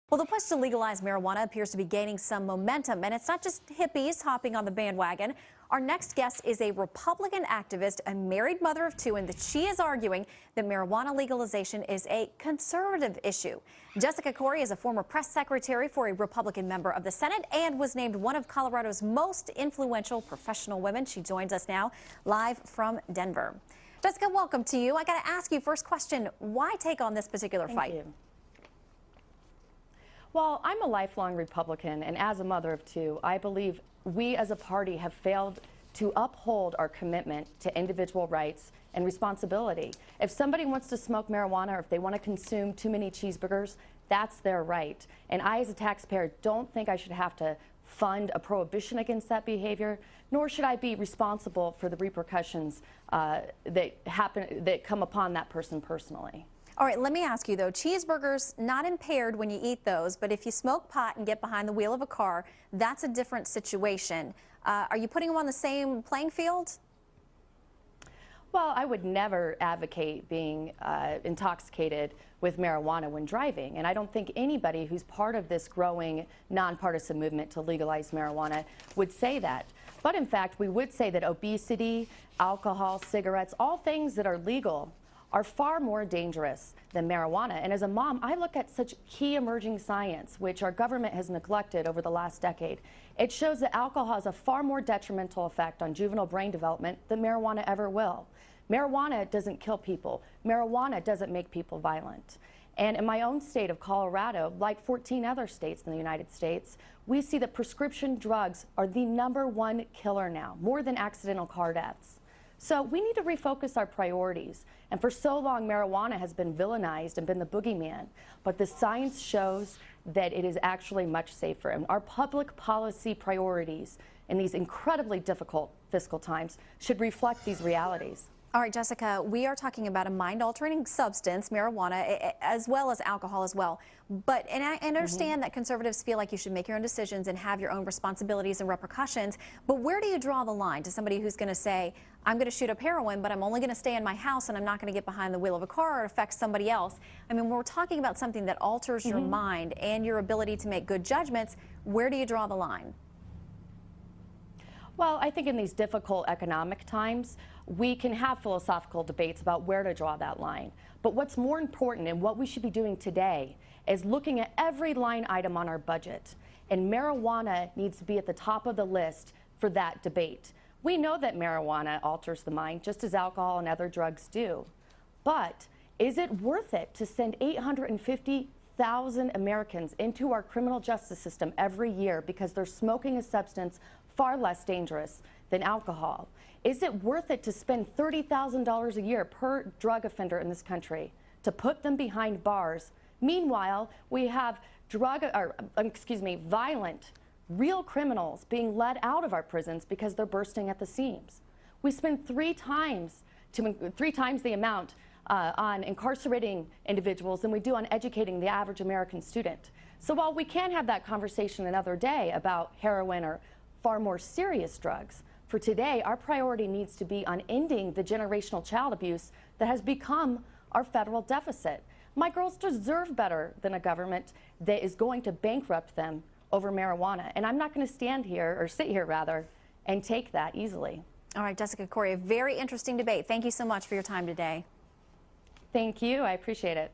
Well, the push to legalize marijuana appears to be gaining some momentum, and it's not just hippies hopping on the bandwagon. Our next guest is a Republican activist, a married mother of two, and that she is arguing that marijuana legalization is a conservative issue. Jessica Corry is a former press secretary for a Republican member of the Senate and was named one of Colorado's most influential professional women. She joins us now live from Denver. Jessica, welcome to you. I got to ask you first question, why take on this particular fight? Thank you. Well, I'm a lifelong Republican, and as a mother of two, I believe we as a party have failed to uphold our commitment to individual rights and responsibility. If somebody wants to smoke marijuana or if they want to consume too many cheeseburgers, that's their right. And I, as a taxpayer, don't think I should have to fund a prohibition against that behavior, nor should I be responsible for the repercussions that come upon that person personally. All right, let me ask you though, cheeseburgers not impaired when you eat those, but if you smoke pot and get behind the wheel of a car, that's a different situation. Are you putting them on the same playing field? Well, I would never advocate being intoxicated with marijuana when driving, and I don't think anybody who's part of this growing nonpartisan movement to legalize marijuana would say that. But in fact, we would say that obesity, alcohol, cigarettes, all things that are legal are far more dangerous than marijuana. And as a mom, I look at such key emerging science, which our government has neglected over the last decade. It shows that alcohol has a far more detrimental effect on juvenile brain development than marijuana ever will. Marijuana doesn't kill people. Marijuana doesn't make people violent. And in my own state of Colorado, like 14 other states in the United States, we see that prescription drugs are the #1 killer now, more than accidental car deaths. So we need to refocus our priorities. And for so long, marijuana has been villainized and been the boogeyman. But the science shows that it is actually much safer. And our public policy priorities in these incredibly difficult fiscal times should reflect these realities. All right, Jessica, we are talking about a mind-altering substance, marijuana, as well as alcohol as well. And I understand that conservatives feel like you should make your own decisions and have your own responsibilities and repercussions. But where do you draw the line to somebody who's going to say, I'm going to shoot up heroin, but I'm only going to stay in my house and I'm not going to get behind the wheel of a car or affect somebody else? I mean, when we're talking about something that alters your mind and your ability to make good judgments, where do you draw the line? Well, I think in these difficult economic times, we can have philosophical debates about where to draw that line. But what's more important and what we should be doing today is looking at every line item on our budget. And marijuana needs to be at the top of the list for that debate. We know that marijuana alters the mind just as alcohol and other drugs do. But is it worth it to send 850,000 Americans into our criminal justice system every year because they're smoking a substance far less dangerous than alcohol? Is it worth it to spend $30,000 a year per drug offender in this country to put them behind bars? Meanwhile, we have violent, real criminals being let out of our prisons because they're bursting at the seams. We spend three times the amount on incarcerating individuals than we do on educating the average American student. So while we can have that conversation another day about heroin or far more serious drugs, for today, our priority needs to be on ending the generational child abuse that has become our federal deficit. My girls deserve better than a government that is going to bankrupt them over marijuana. And I'm not going to stand here, or sit here rather, and take that easily. All right, Jessica Corry, a very interesting debate. Thank you so much for your time today. Thank you. I appreciate it.